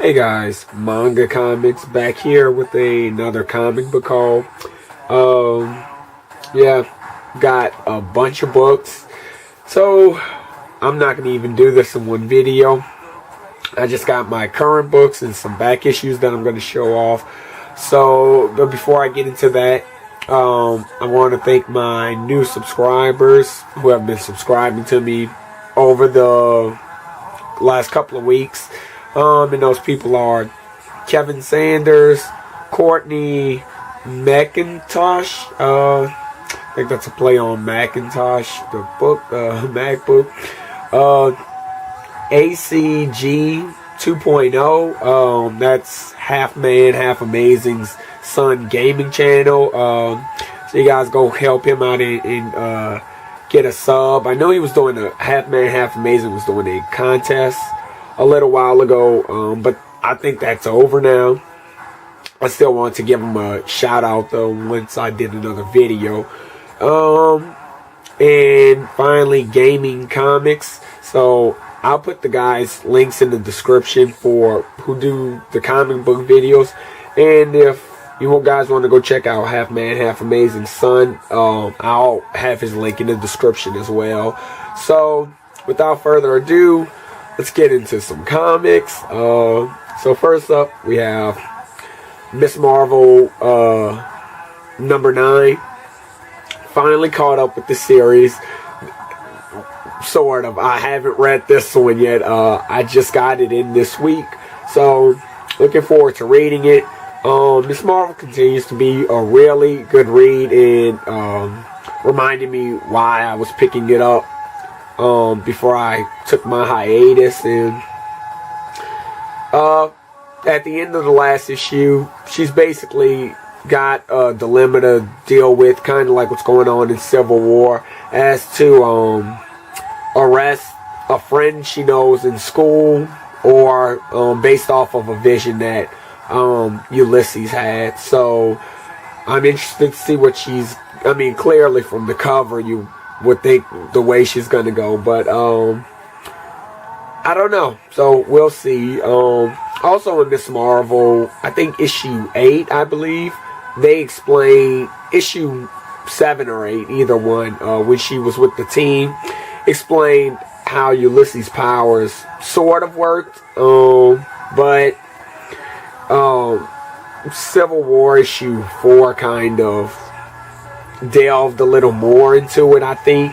Hey guys, Manga Comics back here with another comic book haul. Yeah, got a bunch of books. So, I'm not going to even do this in one video. I just got my current books and some back issues that I'm going to show off. So, but before I get into that, I want to thank my new subscribers who have been subscribing to me over the last couple of weeks. And those people are Kevin Sanders, Courtney McIntosh. I think that's a play on Macintosh, the book, MacBook. ACG 2.0. That's Half Man, Half Amazing's son gaming channel. So you guys go help him out and get a sub. I know he was doing a Half Man, Half Amazing was doing a contest a little while ago, but I think that's over now. I still want to give him a shout out though once I did another video. And finally, Gaming Comics. So I'll put the guys' links in the description for who do the comic book videos. And if you guys want to go check out Half Man, Half Amazing Son, I'll have his link in the description as well. So without further ado, let's get into some comics. So first up, we have Miss Marvel number 9. Finally caught up with the series. Sort of. I haven't read this one yet. I just got it in this week. So looking forward to reading it. Miss Marvel continues to be a really good read and reminded me why I was picking it up before I took my hiatus. And at the end of the last issue, she's basically got a dilemma to deal with, kind of like what's going on in Civil War, as to arrest a friend she knows in school, or based off of a vision that Ulysses had. So I'm interested to see what she's, I mean, clearly from the cover you would think the way she's gonna go, but I don't know, so we'll see. Also in Miss Marvel, I think issue 8, I believe, they explain, issue 7 or 8, either one, when she was with the team, explained how Ulysses' powers sort of worked, but Civil War issue 4 kind of delved a little more into it, I think.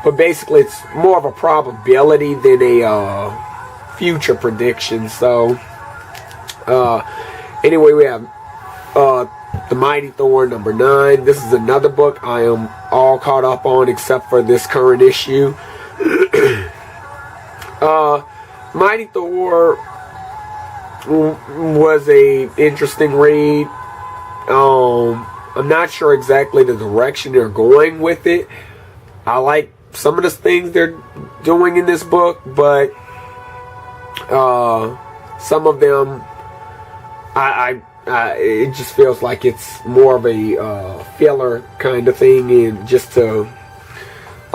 But basically, it's more of a probability than a future prediction. So, anyway, we have The Mighty Thor number 9. This is another book I am all caught up on except for this current issue. Mighty Thor was a interesting read. I'm not sure exactly the direction they're going with it. I like some of the things they're doing in this book, but some of them, it just feels like it's more of a filler kind of thing, and just to,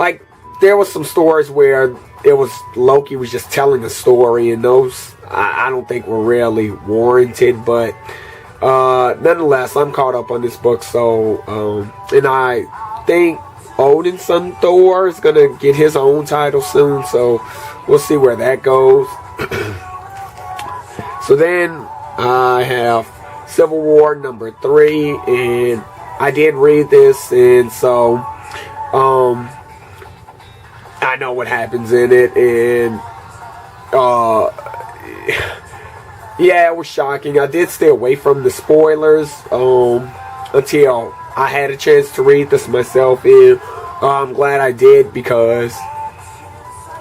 like, there was some stories where it was Loki was just telling a story, and those I don't think were really warranted, but nonetheless, I'm caught up on this book. So and I think Odin's son Thor is gonna get his own title soon, so we'll see where that goes. So then I have Civil War number 3, and I did read this, and so I know what happens in it, and yeah, it was shocking. I did stay away from the spoilers until I had a chance to read this myself, and I'm glad I did, because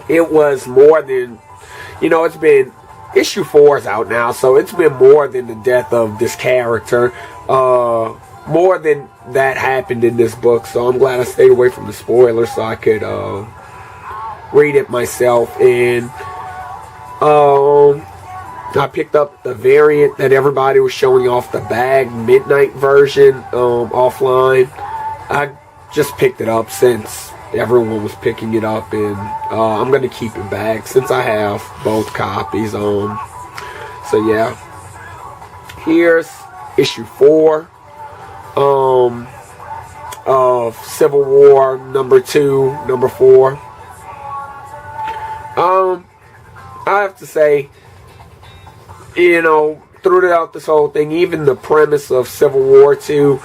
it was more than, you know, it's been, issue 4 is out now, so it's been more than the death of this character. More than that happened in this book, so I'm glad I stayed away from the spoilers so I could read it myself. And I picked up the variant that everybody was showing off, the bag midnight version, offline. I just picked it up since everyone was picking it up, and I'm going to keep it back since I have both copies. So yeah, here's issue 4 of Civil War number 2, number 4. I have to say, you know, throughout this whole thing, even the premise of Civil War 2,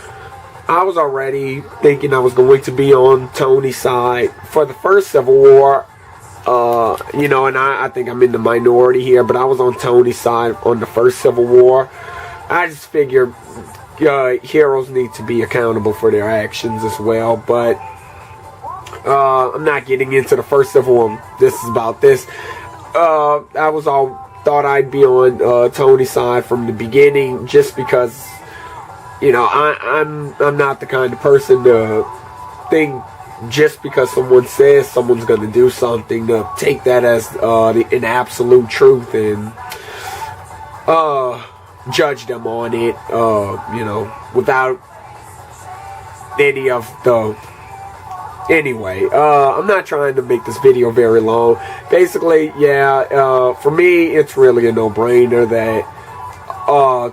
I was already thinking I was going to be on Tony's side. For the first Civil War, you know, and I think I'm in the minority here, but I was on Tony's side on the first Civil War. I just figured heroes need to be accountable for their actions as well, but I'm not getting into the first Civil War. This is about this. Thought I'd be on Tony's side from the beginning, just because, you know, I'm not the kind of person to think just because someone says someone's going to do something to take that as an absolute truth and judge them on it, you know, without any of the... Anyway, I'm not trying to make this video very long. Basically, yeah, for me, it's really a no-brainer that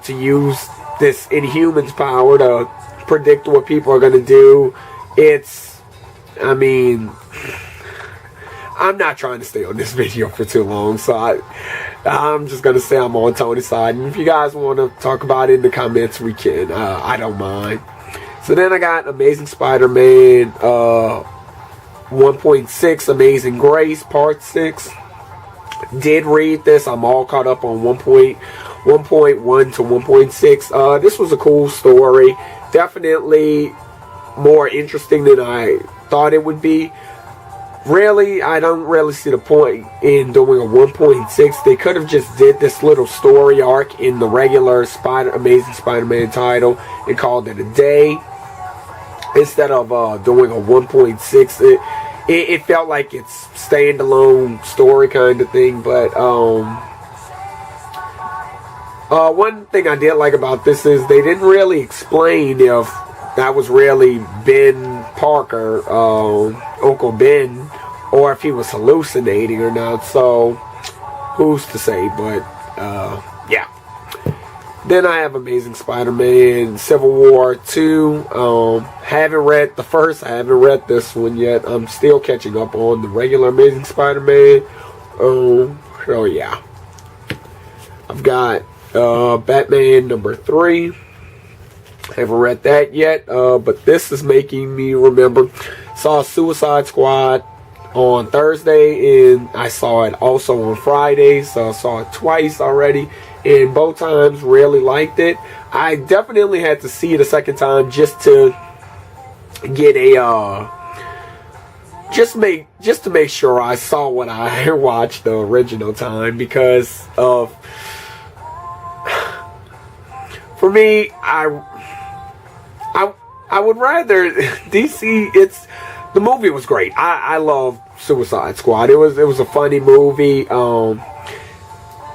to use this Inhuman's power to predict what people are going to do. I mean, I'm not trying to stay on this video for too long, so I'm just going to say I'm on Tony's side. And if you guys want to talk about it in the comments, we can. I don't mind. So then I got Amazing Spider-Man 1.6, Amazing Grace, Part 6. Did read this. I'm all caught up on 1.1 to 1.6. This was a cool story. Definitely more interesting than I thought it would be. Really, I don't really see the point in doing a 1.6. They could have just did this little story arc in the regular Amazing Spider-Man title and called it a day, instead of doing a 1.6. It felt like it's standalone story kind of thing. But one thing I did like about this is they didn't really explain if that was really Ben Parker, Uncle Ben, or if he was hallucinating or not. So who's to say? But yeah. Then I have Amazing Spider-Man Civil War 2. Haven't read the first. I haven't read this one yet. I'm still catching up on the regular Amazing Spider-Man. So yeah. I've got Batman number 3. Haven't read that yet. But this is making me remember. Saw Suicide Squad on Thursday, and I saw it also on Friday. So I saw it twice already. And both times really liked it. I definitely had to see it a second time just to get a just to make sure I saw what I watched the original time, because of, for me, I would rather DC. The movie was great. I love Suicide Squad. It was a funny movie.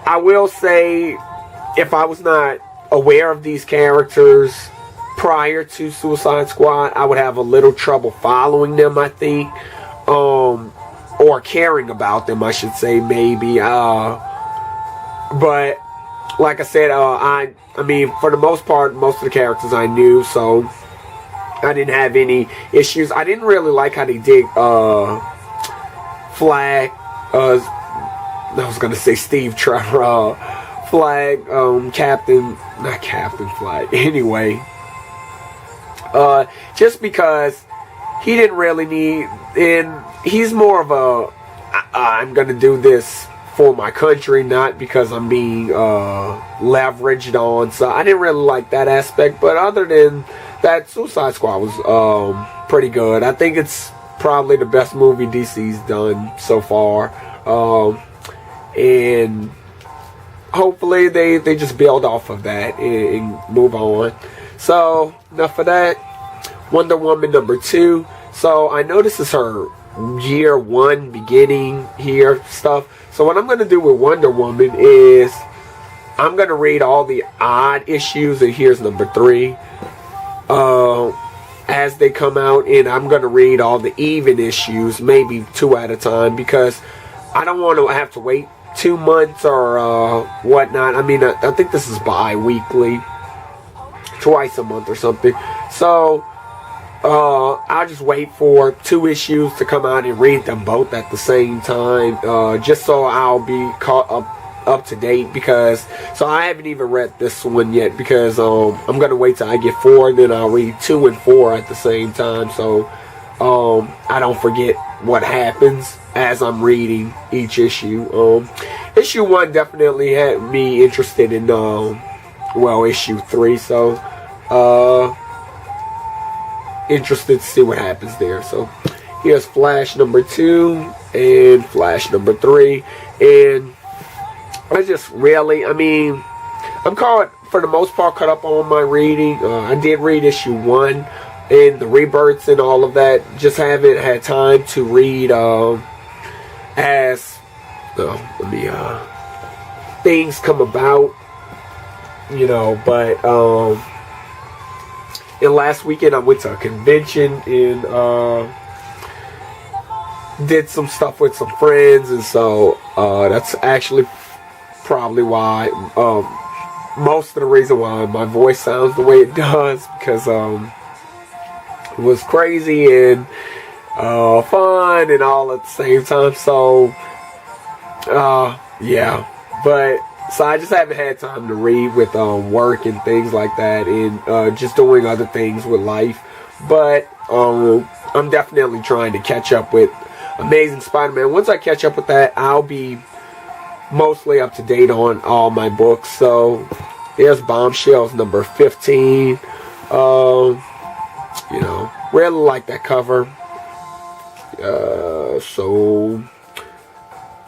I will say, if I was not aware of these characters prior to Suicide Squad, I would have a little trouble following them, I think. Or caring about them, I should say, maybe. But, like I said, I mean, for the most part, most of the characters I knew, so I didn't have any issues. I didn't really like how they did Flag, I was gonna say Steve Trevor, Flag, not Captain Flag. Anyway, just because he didn't really need, and he's more of a, I'm gonna do this for my country, not because I'm being leveraged on. So I didn't really like that aspect. But other than that, Suicide Squad was pretty good. I think it's probably the best movie DC's done so far. And hopefully they just build off of that and move on. So enough of that. Wonder Woman number 2. So I know this is her year 1 beginning here stuff. So what I'm going to do with Wonder Woman is I'm going to read all the odd issues, and here's number 3, as they come out, and I'm going to read all the even issues, maybe 2 at a time, because I don't want to have to wait 2 months or whatnot. I mean, I think this is bi-weekly, twice a month or something. So I'll just wait for 2 issues to come out and read them both at the same time, just so I'll be caught up to date, because so I haven't even read this one yet, because I'm gonna wait till I get 4, and then I'll read 2 and 4 at the same time, so I don't forget what happens as I'm reading each issue. Issue 1 definitely had me interested in well, issue 3, so interested to see what happens there. So here's Flash number 2 and Flash number 3, and I just really, I mean, I'm caught, for the most part, caught up on my reading. I did read issue 1 and the rebirths and all of that. Just haven't had time to read as things come about, you know. But and last weekend I went to a convention and did some stuff with some friends, and so that's actually probably why, most of the reason why my voice sounds the way it does, because it was crazy and fun and all at the same time. So yeah, but so I just haven't had time to read with work and things like that, and just doing other things with life. But I'm definitely trying to catch up with Amazing Spider-Man. Once I catch up with that, I'll be mostly up to date on all my books. So there's Bombshells number 15. You know, really like that cover. So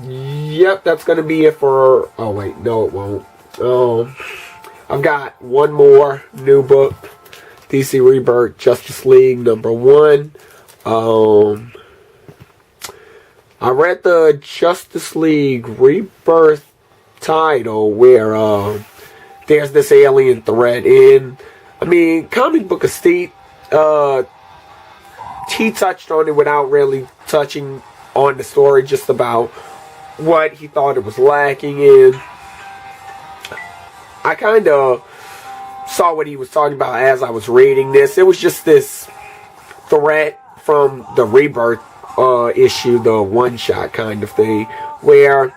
yep, that's gonna be it for, oh wait, no it won't. I've got one more new book, DC Rebirth Justice League number 1. I read the Justice League Rebirth title where there's this alien threat in, I mean, comic book Steve, he touched on it without really touching on the story, just about what he thought it was lacking in. I kind of saw what he was talking about as I was reading this. It was just this threat from the Rebirth issue, the one-shot kind of thing, where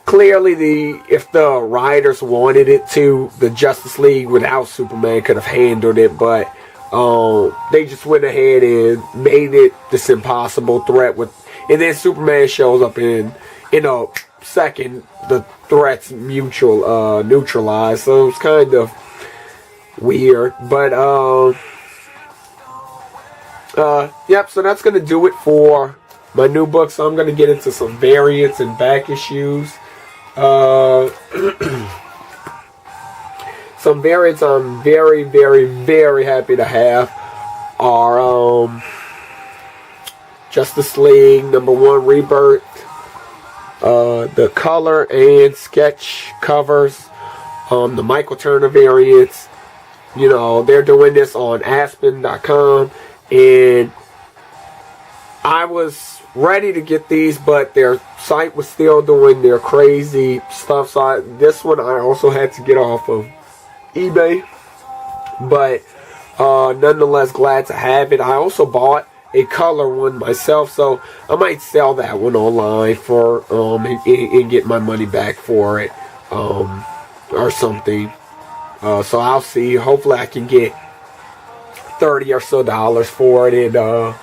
clearly if the writers wanted it to, the Justice League without Superman could have handled it, but they just went ahead and made it this impossible threat with, and then Superman shows up in a second, the threat's neutralized, so it's kind of weird. But yep, so that's gonna do it for my new book. So I'm gonna get into some variants and back issues. Some variants I'm very, very, very happy to have are Justice League number 1 Rebirth. The color and sketch covers, the Michael Turner variants. You know, they're doing this on Aspen.com, and I was ready to get these, but their site was still doing their crazy stuff. So this one I also had to get off of eBay, but nonetheless glad to have it. I also bought a color one myself, so I might sell that one online for and get my money back for it, or something. So I'll see. Hopefully I can get $30 or so for it and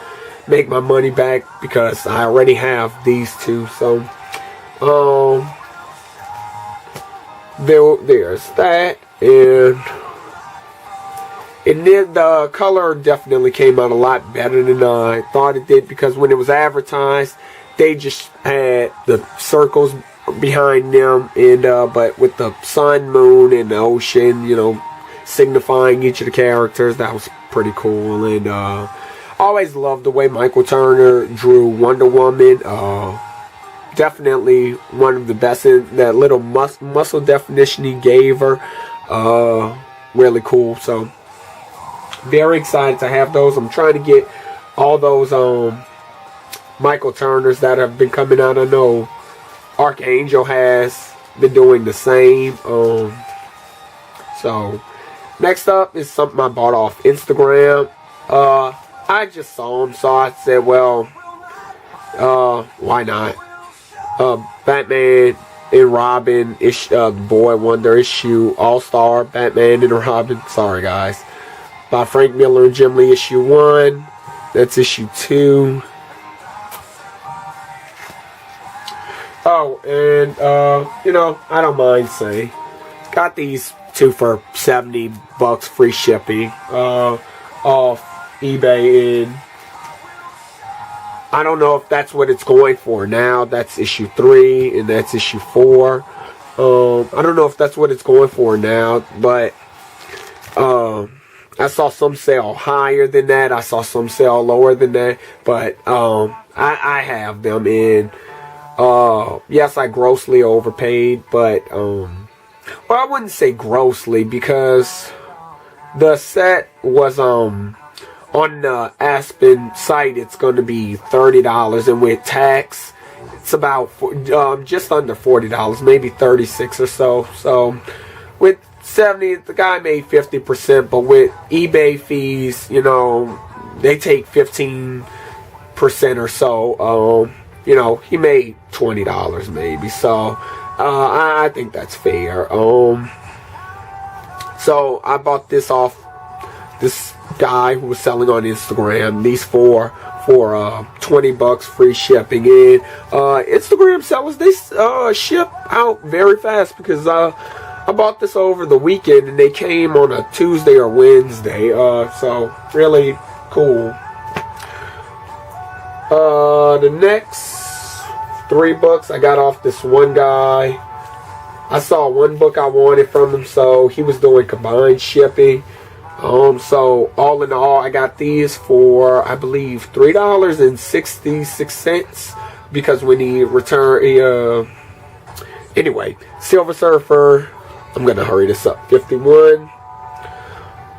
make my money back, because I already have these two. So there's that, and then the color definitely came out a lot better than I thought it did, because when it was advertised, they just had the circles behind them, and but with the sun, moon, and the ocean, you know, signifying each of the characters. That was pretty cool. And always loved the way Michael Turner drew Wonder Woman. Definitely one of the best. In that little muscle definition he gave her, really cool. So very excited to have those. I'm trying to get all those Michael Turners that have been coming out. I know Archangel has been doing the same. So next up is something I bought off Instagram. I just saw them, so I said, well, why not? Batman and Robin, Boy Wonder issue, All-Star, Batman and Robin, sorry guys, by Frank Miller and Jim Lee, issue 1. That's issue 2. Oh, and, you know, I don't mind saying, got these 2 for $70 free shipping, off eBay, and I don't know if that's what it's going for now. That's issue 3, and that's issue 4. I don't know if that's what it's going for now, but, I saw some sell higher than that. I saw some sell lower than that, but, I have them in. Yes, I grossly overpaid, but, well, I wouldn't say grossly, because the set was, on the Aspen site, it's going to be $30, and with tax, it's about, just under $40, maybe $36 or so. So, with 70, the guy made 50%, but with eBay fees, you know, they take 15% or so. You know, he made $20 maybe, so I think that's fair. So I bought this off this guy who was selling on Instagram, these 4 for $20 free shipping. And Instagram sellers, they ship out very fast, because I bought this over the weekend and they came on a Tuesday or Wednesday, so really cool. The next 3 books I got off this one guy. I saw one book I wanted from him, so he was doing combined shipping. So all in all, I got these for, I believe, $3.66, because when he returned, anyway, Silver Surfer, I'm gonna hurry this up, 51.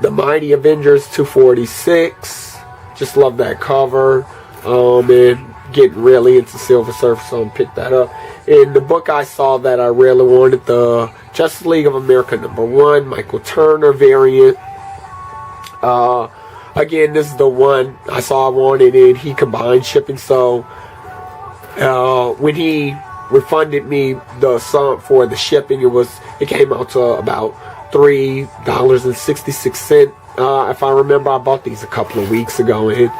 The Mighty Avengers 246. Just love that cover. And getting really into Silver Surfer, so I picked that up. And the book I saw that I really wanted, the Justice League of America #1, Michael Turner variant. Again, this is the one I saw I wanted, and he combined shipping. So when he refunded me the sum for the shipping, it came out to about $3.66. If I remember, I bought these a couple of weeks ago, and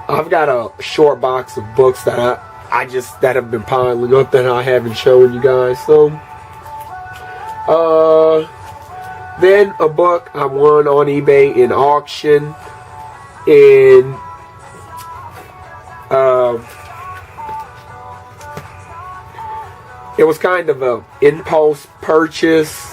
I've got a short box of books that that have been piling up that I haven't shown you guys. So, then a book I won on eBay in auction, and it was kind of a impulse purchase.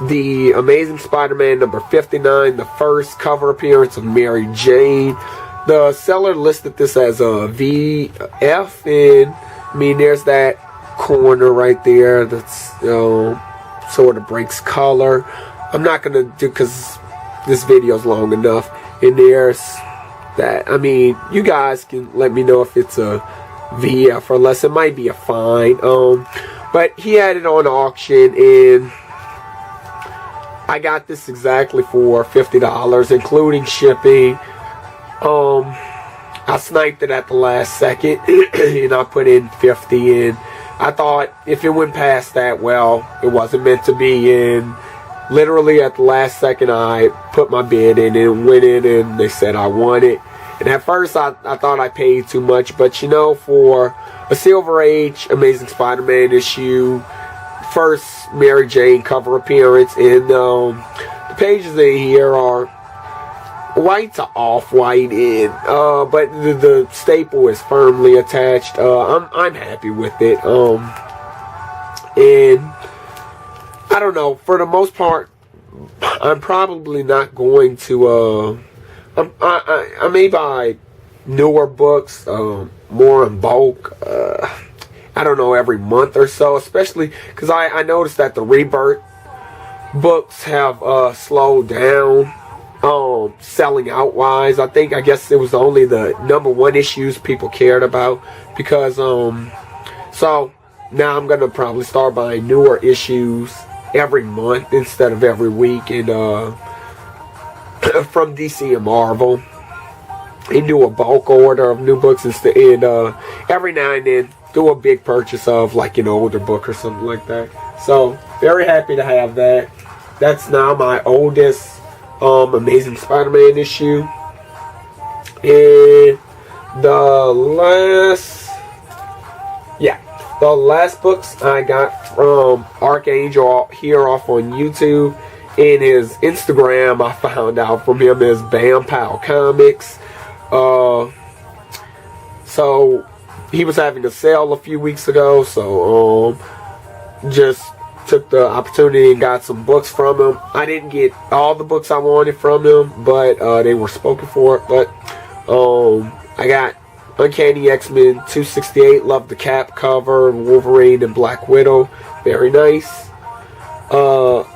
The Amazing Spider-Man #59, the first cover appearance of Mary Jane. The seller listed this as a VF, and I mean, there's that corner right there that's, sort of breaks color. I'm not gonna do, because this video's long enough. And there's that. I mean, you guys can let me know if it's a VF or less. It might be a fine. But he had it on auction, and I got this exactly for $50, including shipping. I sniped it at the last second, and I put in $50, and I thought if it went past that, well, it wasn't meant to be. And literally at the last second, I put my bid in and went in, and they said I won it. And at first, I thought I paid too much, but you know, for a Silver Age Amazing Spider-Man issue, first Mary Jane cover appearance, and the pages in here are white to off-white, and but the staple is firmly attached. I'm happy with it. And I don't know, for the most part, I'm probably not going to. I may buy newer books, more in bulk. I don't know, every month or so, especially because I noticed that the Rebirth books have slowed down. Selling out wise, I guess it was only the #1 issues people cared about, because so now I'm gonna probably start buying newer issues every month instead of every week, and from DC and Marvel, and do a bulk order of new books instead, and every now and then do a big purchase of like an older book or something like that. So very happy to have that. That's now my oldest Amazing Spider-Man issue. And the last books I got from Archangel here off on YouTube. In his Instagram, I found out from him is Bam Pow Comics. So he was having a sale a few weeks ago, so just took the opportunity and got some books from him. I didn't get all the books I wanted from him, but they were spoken for. But I got Uncanny X-Men 268, love the Cap cover, Wolverine and Black Widow, very nice.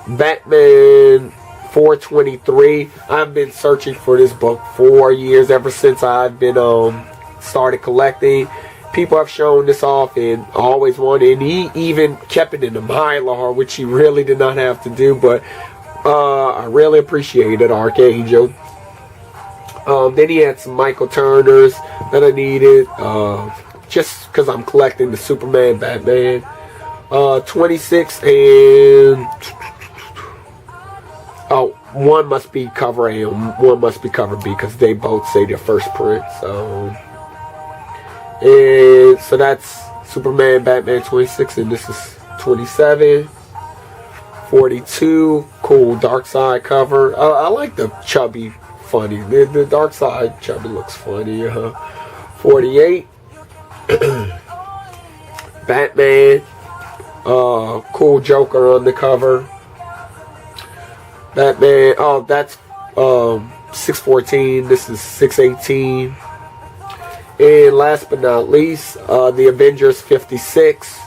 Batman 423, I've been searching for this book for years, ever since I've been started collecting. People have shown this off and always wanted, and he even kept it in the Mylar, which he really did not have to do, but I really appreciated Archangel. Then he had some Michael Turners that I needed, just because I'm collecting the Superman, Batman. 26 and one must be cover A and one must be cover B, because they both say their first print. So that's Superman, Batman 26, and this is 27. 42, cool Dark Side cover. I like the chubby, funny. The Dark Side chubby looks funny. 48. Batman. Cool Joker on the cover. Batman. Oh, that's 614. This is 618. And last but not least, the Avengers 56.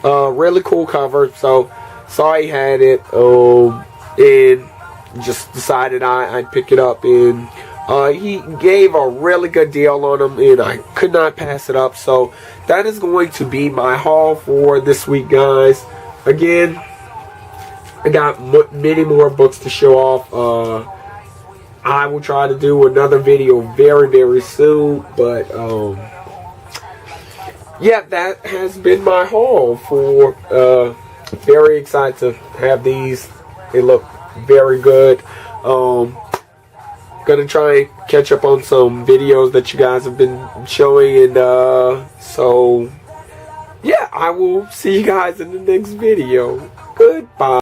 Really cool cover. So saw he had it, and just decided I'd pick it up. And he gave a really good deal on them, and I could not pass it up. So that is going to be my haul for this week, guys. Again, I got many more books to show off. I will try to do another video very, very soon. But yeah, that has been my haul for. Very excited to have these. They look very good. Gonna try and catch up on some videos that you guys have been showing, and so yeah, I will see you guys in the next video. Goodbye.